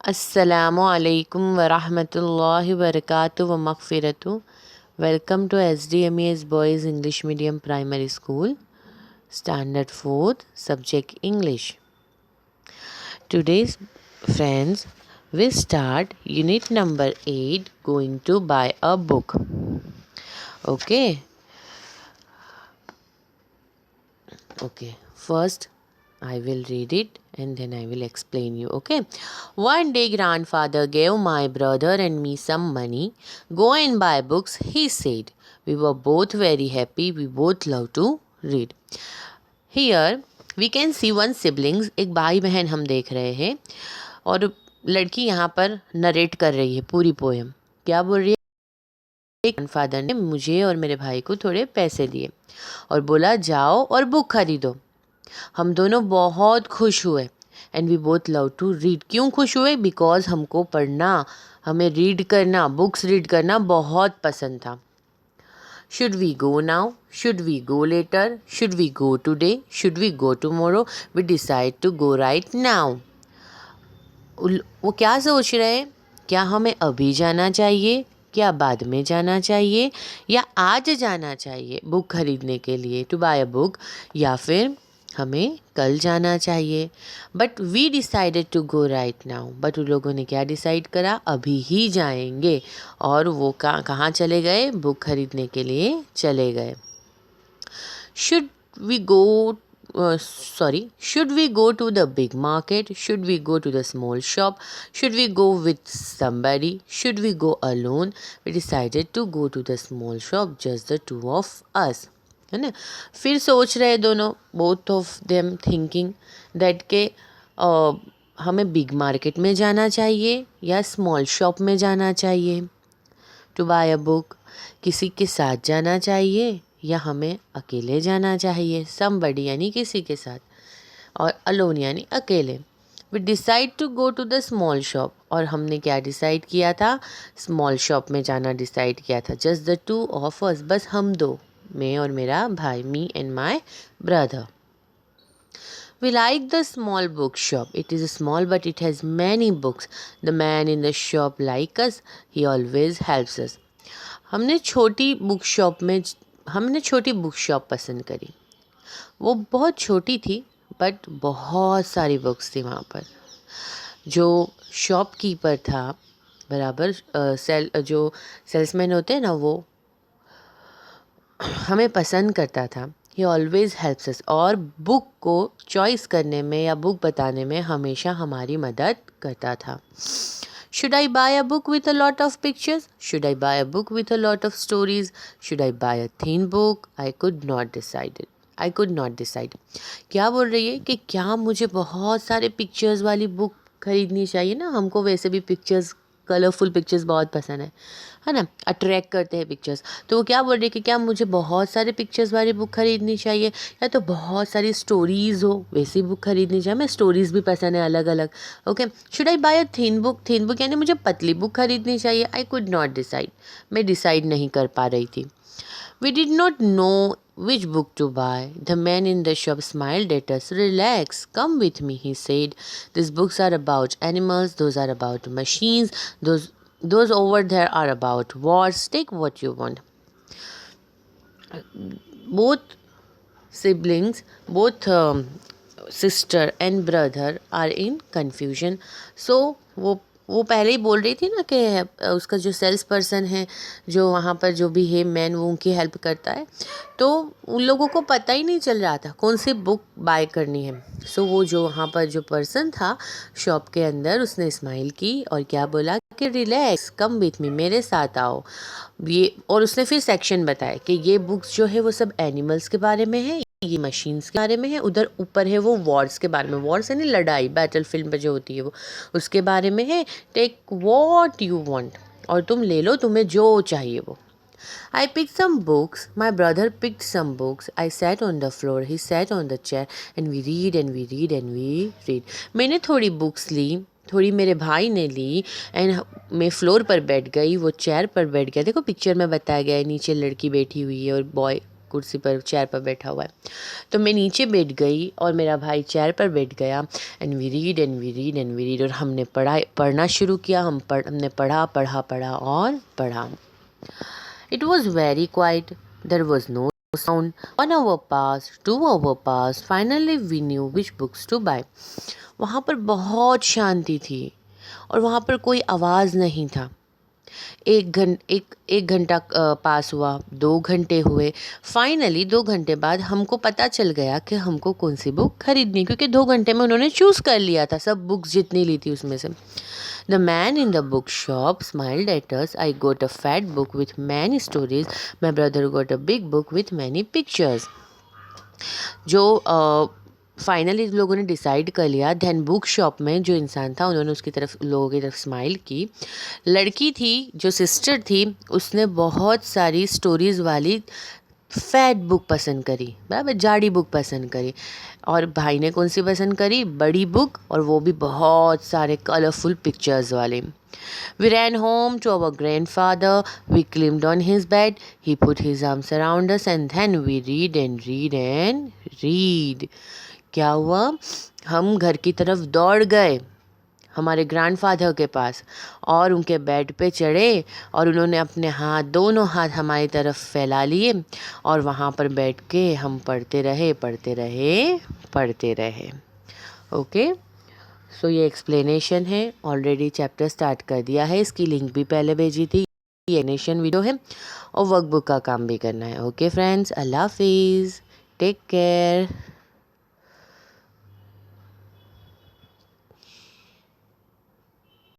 Assalamu alaikum wa rahmatullahi wa barakatuh wa maghfiratuh. Welcome to SDMES Boys English Medium Primary School, Standard 4th, Subject English. Today's friends, we start unit number 8, going to buy a book. Okay. First, I will read it and then I will explain you. Okay. One day, grandfather gave my brother and me some money. Go and buy books, he said. We were both very happy. We both love to read. Here we can see one siblings. एक भाई बहन हम देख रहे हैं और लड़की यहाँ पर नरेट कर रही है पूरी पोएम. क्या बोल रही है? ग्रैंडफादर ने मुझे और मेरे भाई को थोड़े पैसे दिए और बोला जाओ और बुक खरीदो. हम दोनों बहुत खुश हुए and we both love to read. क्यों खुश हुए? बिकॉज हमको पढ़ना, हमें रीड करना, बुक्स रीड करना बहुत पसंद था. Should we go now? Should we go later? Should we go today? Should we go tomorrow? We decide to go right now. वो क्या सोच रहे हैं? क्या हमें अभी जाना चाहिए, क्या बाद में जाना चाहिए, या आज जाना चाहिए बुक खरीदने के लिए, टू बाय अ बुक, या फिर हमें कल जाना चाहिए. But we decided to go right now. But उन लोगों ने क्या डिसाइड करा? अभी ही जाएंगे. और वो कहाँ चले गए? बुक खरीदने के लिए चले गए. Should we go should we go to the big market? Should we go to the small shop? Should we go with somebody? Should we go alone? We decided to go to the small shop, just the two of us. है ना. फिर सोच रहे दोनों, both of them thinking that के हमें big market में जाना चाहिए या स्मॉल शॉप में जाना चाहिए टू बाय अ बुक. किसी के साथ जाना चाहिए या हमें अकेले जाना चाहिए. समबडी यानी किसी के साथ, और अलोन यानी अकेले. We decide to go to the small shop. और हमने क्या डिसाइड किया था? स्मॉल शॉप में जाना डिसाइड किया था. Just the two of us, बस हम दो, मैं और मेरा भाई, me and my brother. We like the small bookshop. It is small but it has many books. The man in the shop like us. He always helps us. हमने छोटी book shop पसंद करी. वो बहुत छोटी थी बट बहुत सारी बुक्स थी वहाँ पर. जो शॉपकीपर था, बराबर जो सेल्समैन होते हैं ना, वो हमें पसंद करता था. ही ऑलवेज हेल्प्स अस. और बुक को चॉइस करने में या बुक बताने में हमेशा हमारी मदद करता था. Should I buy a book with a lot of pictures? Should I buy a book with a lot of stories? Should I buy a thin book? I could not decide it. I could not decide. क्या बोल रही है कि क्या मुझे बहुत सारे pictures वाली बुक खरीदनी चाहिए ना. हमको वैसे भी पिक्चर्स, कलरफुल पिक्चर्स बहुत पसंद है ना, अट्रैक्ट करते हैं पिक्चर्स. तो वो क्या बोल रही है कि क्या मुझे बहुत सारे पिक्चर्स वाली बुक खरीदनी चाहिए या तो बहुत सारी स्टोरीज़ हो वैसी बुक खरीदनी चाहिए. मैं स्टोरीज़ भी पसंद है अलग अलग. Okay. Should I buy a thin book? Thin book यानी मुझे पतली बुक खरीदनी चाहिए. I could not decide. मैं डिसाइड नहीं कर पा रही थी. We did not know which book to buy. The man in the shop smiled at us. Relax, come with me, he said. These books are about animals, those are about machines, those over there are about wars. Take what you want. Both siblings, both sister and brother are in confusion. So वो पहले ही बोल रही थी ना कि उसका जो sales person है, जो वहाँ पर जो भी है मैन, वो उनकी हेल्प करता है. तो उन लोगों को पता ही नहीं चल रहा था कौन सी बुक बाय करनी है. सो वो जो वहाँ पर जो पर्सन था शॉप के अंदर, उसने स्माइल की और क्या बोला कि रिलैक्स, कम विथ मी, मेरे साथ आओ. ये, और उसने फिर सेक्शन बताया कि ये बुक्स जो है वो सब एनिमल्स के बारे में है, ये मशीन्स के बारे में है, उधर ऊपर है वो वॉर्स के बारे में. वॉर्स यानी लड़ाई, बैटल फील्ड पर जो होती है वो, उसके बारे में है. टेक वॉट यू वॉन्ट, और तुम ले लो तुम्हें जो चाहिए वो. I picked some books. My brother picked some books. I sat on the floor. He sat on the chair. And we read and we read and we read. मैंने थोड़ी books ली, थोड़ी मेरे भाई ने ली, एंड मैं फ्लोर पर बैठ गई, वो चेयर पर बैठ गया. देखो पिक्चर में बताया गया है, नीचे लड़की बैठी हुई है और बॉय कुर्सी पर चेयर पर बैठा हुआ है। तो मैं नीचे बैठ गई और मेरा भाई चेयर पर बैठ गया। And we read and we read and we read, और हमने पढ़ना शुरू किया। हमने पढ़ा पढ़ा पढ़ा और पढ़ा। It was very quiet. There was no sound. 1 hour passed, 2 hour passed. Finally, we knew which books to buy. वहाँ पर बहुत शांति थी और वहाँ पर कोई आवाज़ नहीं था। एक घंटा पास हुआ, 2 घंटे हुए। फाइनली 2 घंटे बाद हमको पता चल गया कि हमको कौन सी बुक खरीदनी, क्योंकि 2 घंटे में उन्होंने चूज़ कर लिया था सब बुक्स जितनी ली थी उसमें से। The man in the bookshop smiled at us. I got a fat book with many stories. My brother got a big book with many pictures. जो फाइनली लोगों ने डिसाइड कर लिया। दैन बुक शॉप में जो इंसान था उन्होंने उसकी तरफ, लोगों की तरफ स्माइल की। लड़की थी जो सिस्टर थी, उसने बहुत सारी स्टोरीज़ वाली फैट बुक पसंद करी, बराबर जाड़ी बुक पसंद करी। और भाई ने कौन सी पसंद करी? बड़ी बुक, और वो भी बहुत सारे कलरफुल पिक्चर्स वाले। We ran home to our grandfather. We climbed on his bed. He put his arms around us and then we read and read and read. क्या हुआ? हम घर की तरफ दौड़ गए हमारे ग्रैंडफादर के पास और उनके बेड पे चढ़े और उन्होंने अपने दोनों हाथ हमारी तरफ फैला लिए और वहाँ पर बैठ के हम पढ़ते रहे पढ़ते रहे पढ़ते रहे। ओके, सो ये एक्सप्लेनेशन है। ऑलरेडी चैप्टर स्टार्ट कर दिया है, इसकी लिंक भी पहले भेजी थी। ये एक्सप्लेनेशन वीडियो है और वर्कबुक का काम भी करना है। ओके फ्रेंड्स, अल्लाह हाफिज़, टेक केयर।